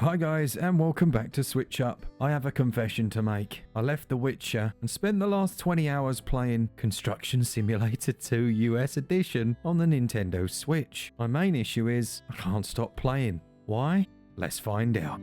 Hi guys, and welcome back to SwitchUp. I have a confession to make. I left The Witcher and spent the last 20 hours playing Construction Simulator 2 US Edition on the Nintendo Switch. My main issue is I can't stop playing. Why? Let's find out.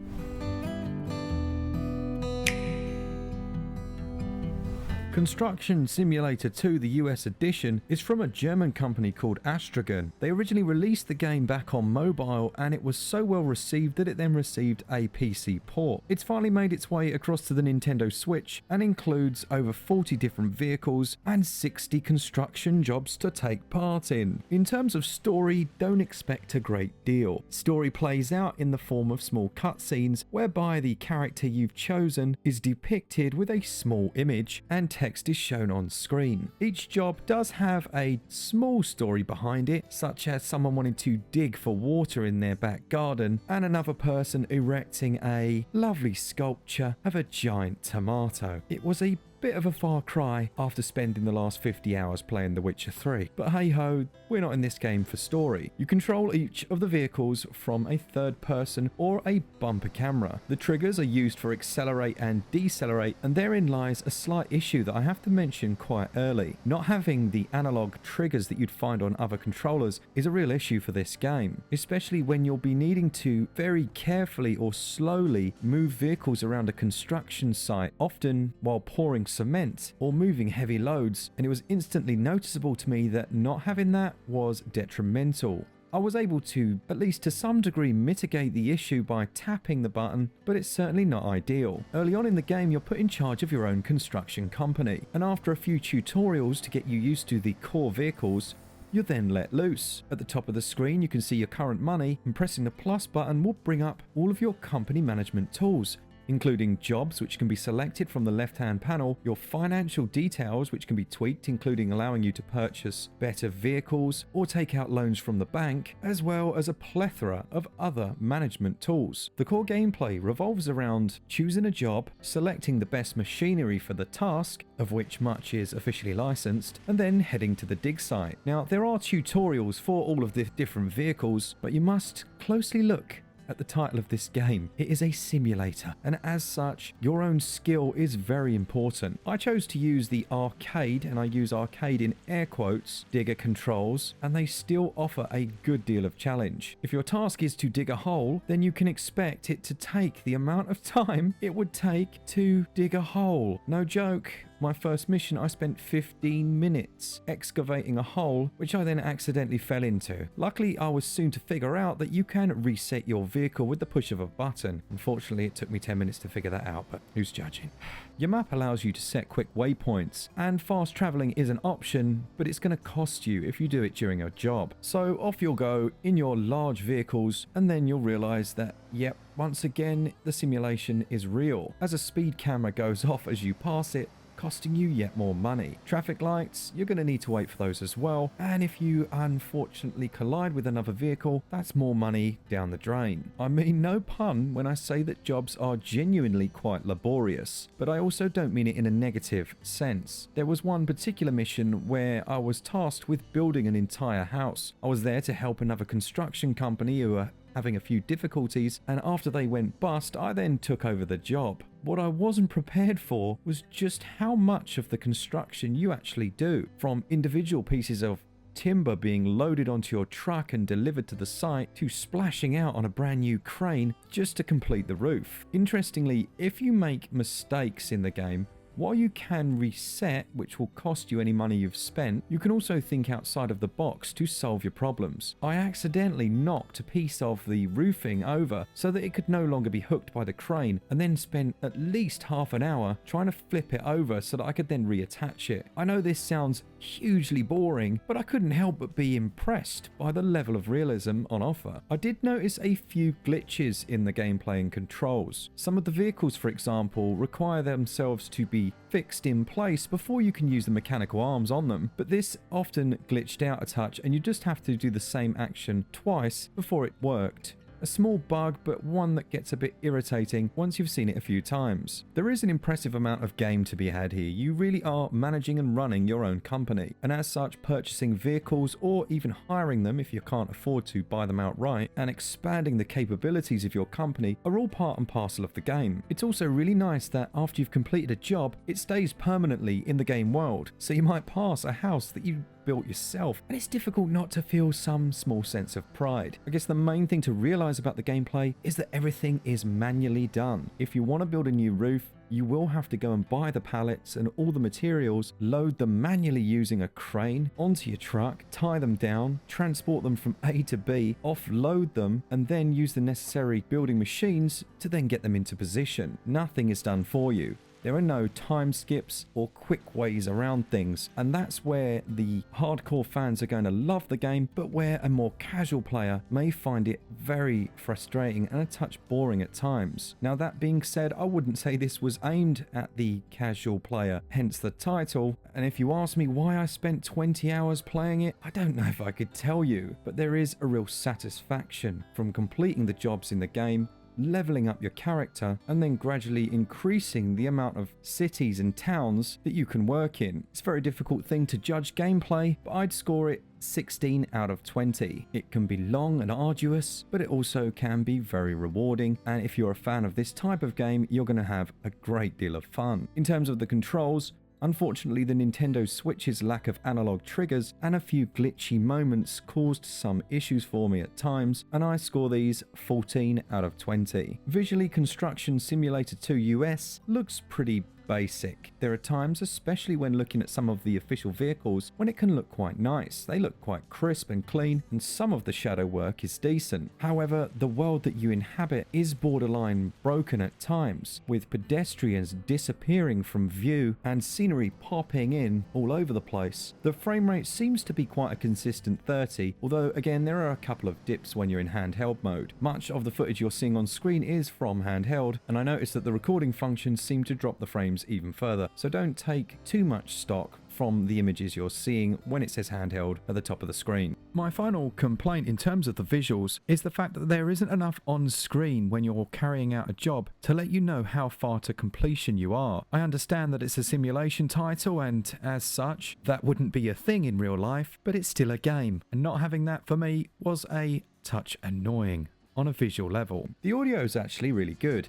Construction Simulator 2, the US edition, is from a German company called Astragon. They originally released the game back on mobile and it was so well received that it then received a PC port. It's finally made its way across to the Nintendo Switch and includes over 40 different vehicles and 60 construction jobs to take part in. In terms of story, don't expect a great deal. Story plays out in the form of small cutscenes whereby the character you've chosen is depicted with a small image and text is shown on screen. Each job does have a small story behind it, such as someone wanting to dig for water in their back garden and another person erecting a lovely sculpture of a giant tomato. It was a bit of a far cry after spending the last 50 hours playing The Witcher 3. But hey ho, we're not in this game for story. You control each of the vehicles from a third person or a bumper camera. The triggers are used for accelerate and decelerate, and therein lies a slight issue that I have to mention quite early. Not having the analog triggers that you'd find on other controllers is a real issue for this game, especially when you'll be needing to very carefully or slowly move vehicles around a construction site, often while pouring cement or moving heavy loads, and it was instantly noticeable to me that not having that was detrimental. I was able to, at least to some degree, mitigate the issue by tapping the button, but it's certainly not ideal. Early on in the game, you're put in charge of your own construction company, and after a few tutorials to get you used to the core vehicles, you're then let loose. At the top of the screen, you can see your current money, and pressing the plus button will bring up all of your company management tools, including jobs which can be selected from the left-hand panel, your financial details which can be tweaked, including allowing you to purchase better vehicles or take out loans from the bank, as well as a plethora of other management tools. The core gameplay revolves around choosing a job, selecting the best machinery for the task, of which much is officially licensed, and then heading to the dig site. Now, there are tutorials for all of the different vehicles, but you must closely look at the title of this game. It is a simulator, and as such, your own skill is very important. I chose to use the arcade, and I use arcade in air quotes, digger controls, and they still offer a good deal of challenge. If your task is to dig a hole, then you can expect it to take the amount of time it would take to dig a hole. No joke. My first mission, I spent 15 minutes excavating a hole, which I then accidentally fell into. Luckily, I was soon to figure out that you can reset your vehicle with the push of a button. Unfortunately, it took me 10 minutes to figure that out, but who's judging? Your map allows you to set quick waypoints, and fast traveling is an option, but it's going to cost you if you do it during a job. So off you'll go in your large vehicles, and then you'll realize that, yep, once again, the simulation is real, as a speed camera goes off as you pass it, costing you yet more money. Traffic lights, you're going to need to wait for those as well, and if you unfortunately collide with another vehicle, that's more money down the drain. I mean no pun when I say that jobs are genuinely quite laborious, but I also don't mean it in a negative sense. There was one particular mission where I was tasked with building an entire house. I was there to help another construction company who were having a few difficulties, and after they went bust, I then took over the job. What I wasn't prepared for was just how much of the construction you actually do, from individual pieces of timber being loaded onto your truck and delivered to the site, to splashing out on a brand new crane just to complete the roof. Interestingly, if you make mistakes in the game, while you can reset, which will cost you any money you've spent, you can also think outside of the box to solve your problems. I accidentally knocked a piece of the roofing over so that it could no longer be hooked by the crane, and then spent at least half an hour trying to flip it over so that I could then reattach it. I know this sounds hugely boring, but I couldn't help but be impressed by the level of realism on offer. I did notice a few glitches in the gameplay and controls. Some of the vehicles, for example, require themselves to be fixed in place before you can use the mechanical arms on them, but this often glitched out a touch and you just have to do the same action twice before it worked. A small bug, but one that gets a bit irritating once you've seen it a few times. There is an impressive amount of game to be had here. You really are managing and running your own company, and as such, purchasing vehicles or even hiring them if you can't afford to buy them outright, and expanding the capabilities of your company are all part and parcel of the game. It's also really nice that after you've completed a job, it stays permanently in the game world, so you might pass a house that you built yourself, and it's difficult not to feel some small sense of pride. I guess the main thing to realize about the gameplay is that everything is manually done. If you want to build a new roof, you will have to go and buy the pallets and all the materials, load them manually using a crane onto your truck, tie them down, transport them from A to B, offload them, and then use the necessary building machines to then get them into position. Nothing is done for you. There are no time skips or quick ways around things, and that's where the hardcore fans are going to love the game, but where a more casual player may find it very frustrating and a touch boring at times. Now, that being said, I wouldn't say this was aimed at the casual player, hence the title, and if you ask me why I spent 20 hours playing it, I don't know if I could tell you, but there is a real satisfaction from completing the jobs in the game, leveling up your character, and then gradually increasing the amount of cities and towns that you can work in. It's a very difficult thing to judge gameplay, but I'd score it 16 out of 20. It can be long and arduous, but it also can be very rewarding, and if you're a fan of this type of game, you're going to have a great deal of fun. In terms of the controls, unfortunately, the Nintendo Switch's lack of analog triggers and a few glitchy moments caused some issues for me at times, and I score these 14 out of 20. Visually, Construction Simulator 2 US looks pretty basic. There are times, especially when looking at some of the official vehicles, when it can look quite nice. They look quite crisp and clean, and some of the shadow work is decent. However, the world that you inhabit is borderline broken at times, with pedestrians disappearing from view and scenery popping in all over the place. The frame rate seems to be quite a consistent 30, although again there are a couple of dips when you're in handheld mode. Much of the footage you're seeing on screen is from handheld, and I noticed that the recording functions seem to drop the frames even further, so don't take too much stock from the images you're seeing when it says handheld at the top of the screen. My final complaint in terms of the visuals is the fact that there isn't enough on screen when you're carrying out a job to let you know how far to completion you are. I understand that it's a simulation title, and as such that wouldn't be a thing in real life, but it's still a game, and not having that for me was a touch annoying on a visual level. The audio is actually really good.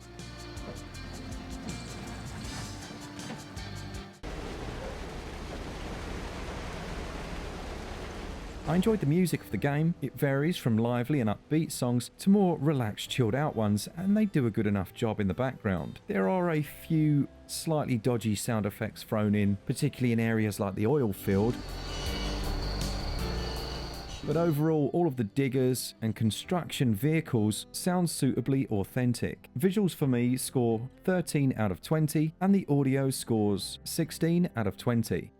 I enjoyed the music of the game. It varies from lively and upbeat songs to more relaxed, chilled out ones, and they do a good enough job in the background. There are a few slightly dodgy sound effects thrown in, particularly in areas like the oil field. But overall, all of the diggers and construction vehicles sound suitably authentic. Visuals for me score 13 out of 20, and the audio scores 16 out of 20.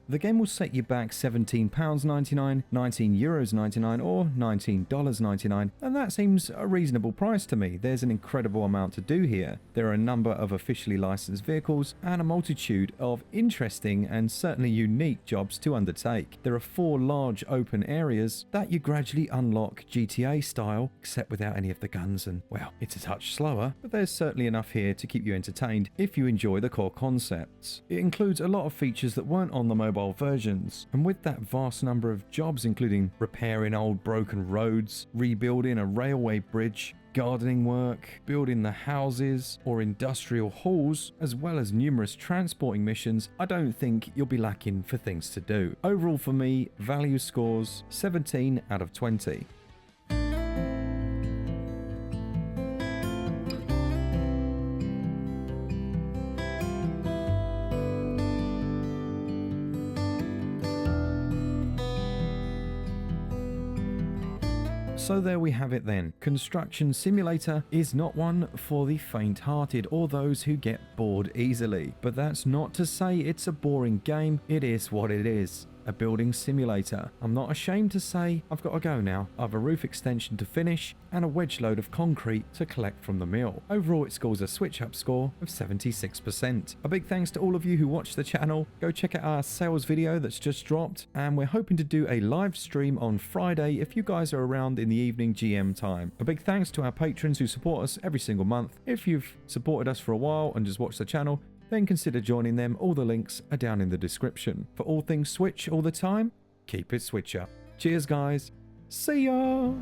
The game will set you back £17.99, €19.99 or $19.99, and that seems a reasonable price to me. There's an incredible amount to do here. There are a number of officially licensed vehicles and a multitude of interesting and certainly unique jobs to undertake. There are 4 large open areas that you gradually unlock GTA style, except without any of the guns, and well, it's a touch slower, but there's certainly enough here to keep you entertained if you enjoy the core concepts. It includes a lot of features that weren't on the mobile versions, and with that vast number of jobs including repairing old broken roads, rebuilding a railway bridge, gardening work, building the houses or industrial halls, as well as numerous transporting missions, I don't think you'll be lacking for things to do. Overall for me, value scores 17 out of 20. So there we have it then. Construction Simulator is not one for the faint-hearted or those who get bored easily. But that's not to say it's a boring game, it is what it is. a building simulator. I'm not ashamed to say I've got to go now. I have a roof extension to finish and a wedge load of concrete to collect from the mill. Overall, it scores a SwitchUp score of 76%. A big thanks to all of you who watch the channel. Go check out our sales video that's just dropped, and we're hoping to do a live stream on Friday if you guys are around in the evening GM time. A big thanks to our patrons who support us every single month. If you've supported us for a while and just watched the channel, then consider joining them. All the links are down in the description. For all things Switch all the time, keep it Switch up. Cheers guys. See ya!